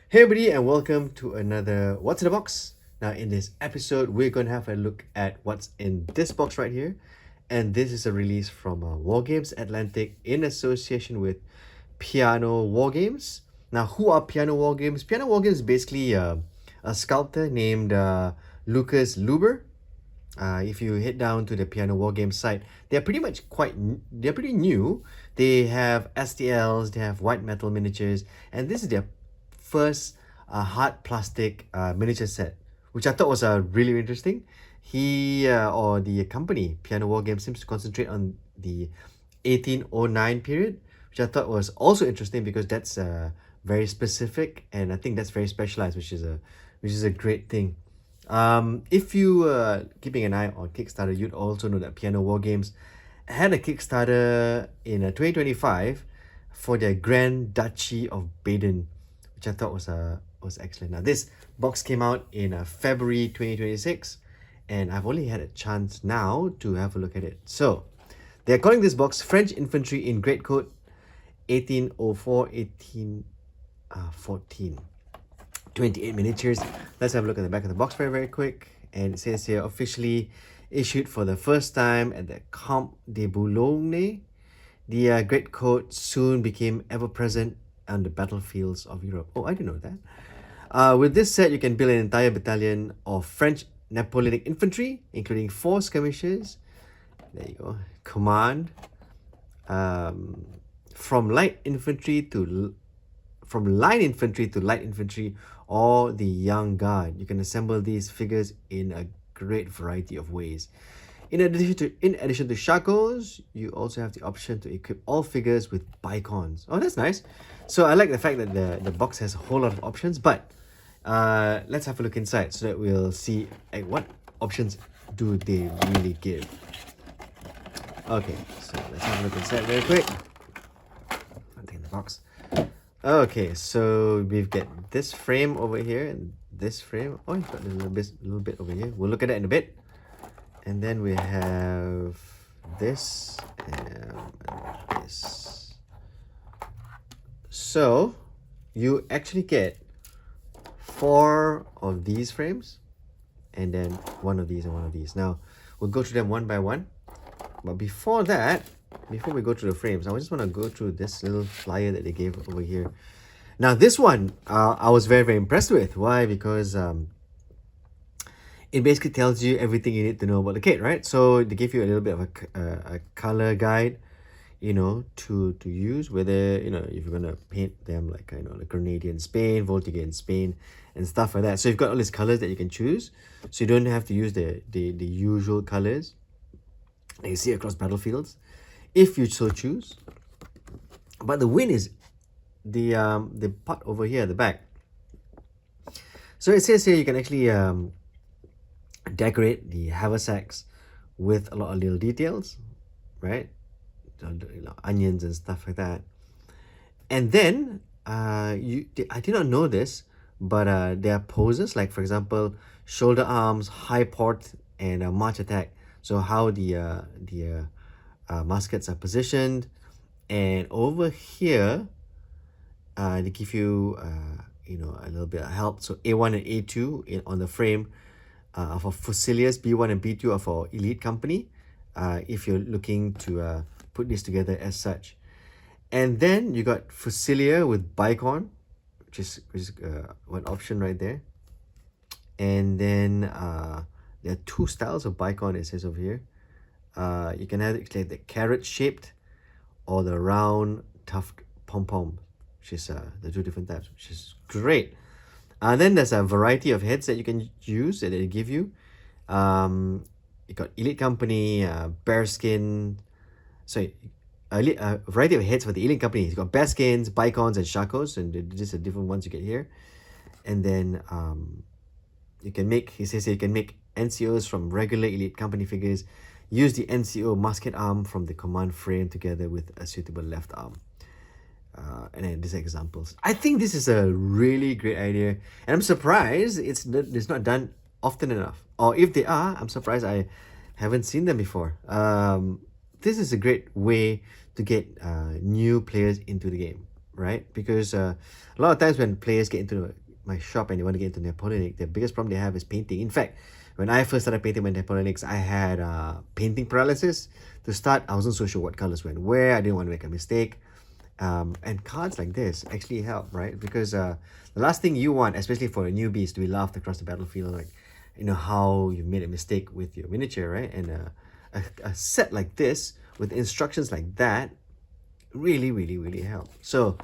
Hey everybody, and welcome to another What's in the Box. Now in this episode we're going to have a look at what's in this box right here, and this is a release from Wargames Atlantic in association with Piano Wargames. Now who are Piano Wargames? Piano Wargames is basically a sculptor named Lucas Luber. If you head down to the Piano Wargames site, they're pretty much they're pretty new. They have STLs, they have white metal miniatures, and this is their first hard plastic miniature set, which I thought was really interesting. He or the company Piano Wargames seems to concentrate on the 1809 period, which I thought was also interesting because that's very specific, and I think that's very specialized, which is a great thing. If you keeping an eye on Kickstarter, you'd also know that Piano Wargames had a Kickstarter in 2025 for their Grand Duchy of Baden, which I thought was excellent. Now this box came out in February 2026, and I've only had a chance now to have a look at it. So they're calling this box French Infantry in Greatcoat 1804 1814. 28 miniatures. Let's have a look at the back of the box very quick. And it says here, officially issued for the first time at the Comte de Boulogne. The Great Coat soon became ever present on the battlefields of Europe. Oh, I didn't know that. With this set, you can build an entire battalion of French Napoleonic infantry, including 4 skirmishers. There you go. Command. From line infantry to light infantry or the young guard. You can assemble these figures in a great variety of ways. In addition to shakos, you also have the option to equip all figures with bicons. Oh, that's nice. So I like the fact that the box has a whole lot of options, but let's have a look inside so that we'll see what options do they really give. Okay, so let's have a look inside very quick. I'll take the box. Okay, so we've got this frame over here and this frame. Oh, you've got a little bit over here. We'll look at that in a bit. And then we have this and this. So you actually get 4 of these frames, and then 1 of these and 1 of these. Now we'll go through them one by one. But before we go through the frames, I just want to go through this little flyer that they gave over here. Now this one, I was very impressed with. Why? Because it basically tells you everything you need to know about the kit, right? So they give you a little bit of a color guide, to use, whether, if you're gonna paint them like, the Grenadier in Spain, Voltigeur in Spain, and stuff like that. So you've got all these colors that you can choose, so you don't have to use the usual colors that you see across battlefields, if you so choose. But the win is the part over here at the back. So it says here you can actually decorate the haversacks with a lot of little details, right? Onions and stuff like that. And then I did not know this, but there are poses, like for example, shoulder arms, high port, and march attack. So how the muskets are positioned. And over here, they give you a little bit of help. So A1 and A2 on the frame for Fusiliers. B1 and B2 are for elite company, if you're looking to put this together as such. And then you got Fusilier with Bicon, which is one option right there. And then there are 2 styles of Bicon, it says over here. You can have it like the carrot shaped or the round tuft pom-pom, which is the 2 different types, which is great. Then there's a variety of heads that you can use that they give you. You got Elite Company, Bearskin. Sorry, a variety of heads for the Elite Company. You got Bearskins, Bicons, and Shakos, and just the different ones you get here. And then you can make, he says here, you can make NCOs from regular Elite Company figures. Use the NCO musket arm from the command frame together with a suitable left arm. And then these examples. I think this is a really great idea, and I'm surprised it's not done often enough. Or if they are, I'm surprised I haven't seen them before. This is a great way to get new players into the game, right? Because a lot of times when players get into my shop and they want to get into Napoleonic, the biggest problem they have is painting. In fact, when I first started painting my Napoleonics, I had painting paralysis. To start, I wasn't so sure what colors went where. I didn't want to make a mistake. And cards like this actually help, right? Because the last thing you want, especially for a newbie, is to be laughed across the battlefield, like, you know, how you've made a mistake with your miniature, right? And a set like this with instructions like that really, really, really help. So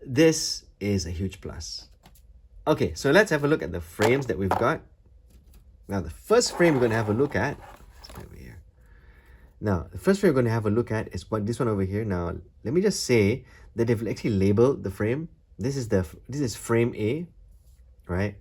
this is a huge plus. Okay, so let's have a look at the frames that we've got. Now, the first frame we're going to have a look at, let's put it over here. Now, the first frame we're going to have a look at is this one over here. Now, let me just say that they've actually labeled the frame. This is frame A, right?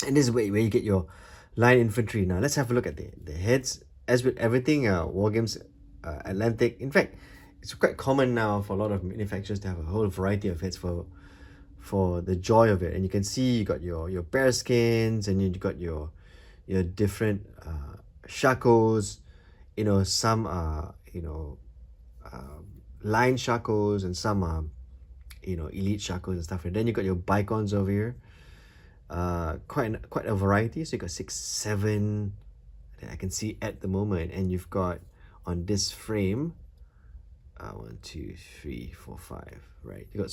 And this is where you get your line infantry. Now, let's have a look at the heads. As with everything, Wargames Atlantic. In fact, it's quite common now for a lot of manufacturers to have a whole variety of heads for the joy of it. And you can see you got your bear skins, and you got your different shakos. You know, some are line shakos, and some are elite shakos and stuff. And then you got your bicons over here. Quite a variety. So you got 6, 7 that I can see at the moment, and you've got on this frame 1, 2, 3, 4, 5, right? You got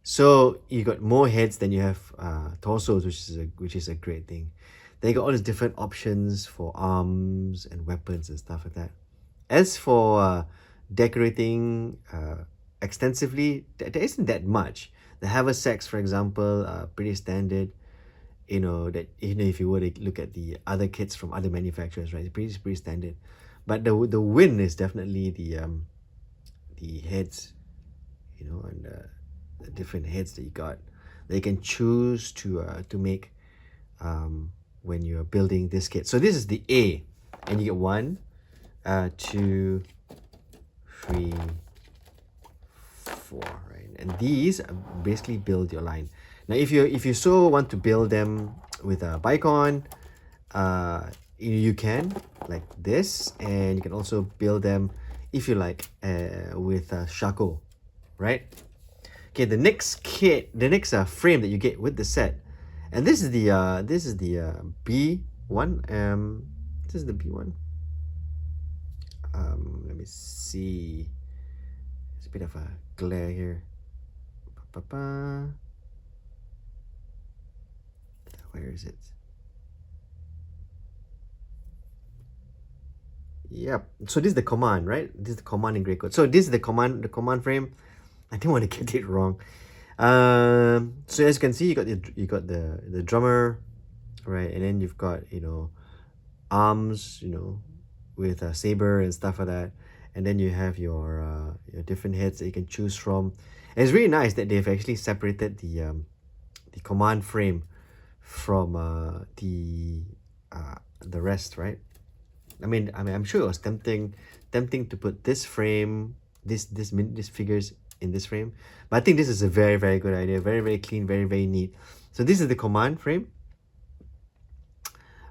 so you got more heads than you have torsos, which is a great thing. Then you got all these different options for arms and weapons and stuff like that. As for decorating extensively, there isn't that much. The haversacks, for example, are pretty standard. You know, that if you were to look at the other kits from other manufacturers, right, it's pretty standard. But the win is definitely the heads, and the different heads that you got. That you can choose to make when you're building this kit. So this is the A, and you get 1, 2, 3, 4, right? And these basically build your line. Now, if you so want to build them with a bicon, you can, like this, and you can also build them, if you like, with a shako, right? Okay, the next frame that you get with the set, and this is the B1. This is the B1. Let me see. There's a bit of a glare here. Where is it? Yep. So this is the command, right? This is the command in gray code. So this is the command frame. I didn't want to get it wrong. So as you can see, you got the drummer, right? And then you've got arms, with a saber and stuff like that. And then you have your different heads that you can choose from. And it's really nice that they've actually separated the command frame from the rest, right? I mean, I'm sure it was tempting to put this frame, this figures in this frame, but I think this is a very, very good idea. Very, very clean, very, very neat. So this is the command frame,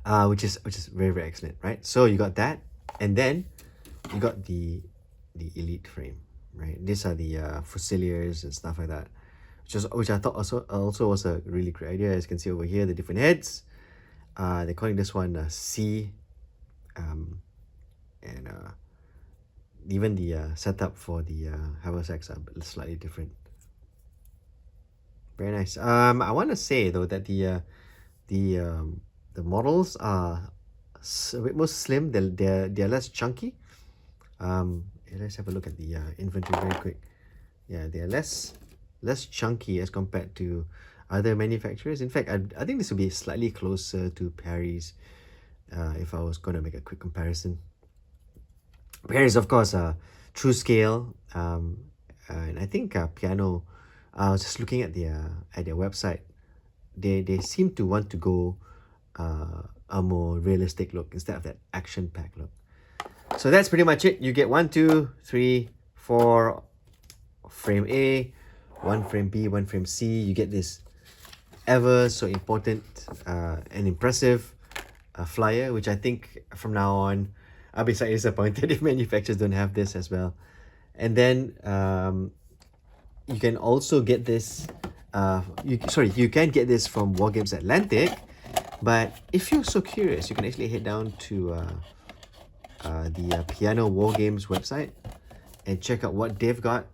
which is very, very excellent, right? So you got that, and then you got the elite frame, right? These are the Fusiliers and stuff like that, which I thought also was a really great idea. As you can see over here, the different heads. They're calling this one C, and even the setup for the haversacks are slightly different. Very nice. I want to say though that the models are a bit more slim. They're less chunky. Let's have a look at the infantry very quick. Yeah, they're less chunky as compared to other manufacturers. In fact, I think this would be slightly closer to Paris, if I was going to make a quick comparison. Paris, of course, true scale, and I think Piano. I was just looking at their website. They seem to want to go a more realistic look instead of that action-packed look. So that's pretty much it. You get 1, 2, 3, 4 frame A, 1 frame B, 1 frame C. You get this ever so important and impressive flyer, which I think from now on I'll be slightly disappointed if manufacturers don't have this as well. And then you can also get this. You can get this from Wargames Atlantic, but if you're so curious, you can actually head down to the Piano Wargames website and check out what they've got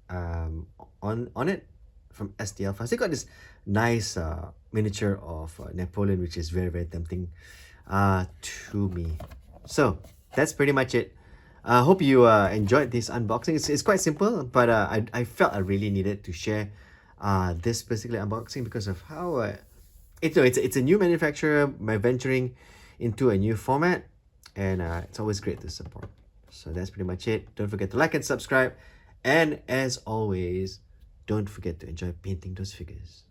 on it from STL Files. They got this nice miniature of Napoleon, which is very, very tempting to me. So that's pretty much it. I hope you enjoyed this unboxing. It's quite simple, but I felt I really needed to share this particular unboxing because of how it's a new manufacturer venturing into a new format, and it's always great to support. So that's pretty much it. Don't forget to like and subscribe, and as always, don't forget to enjoy painting those figures.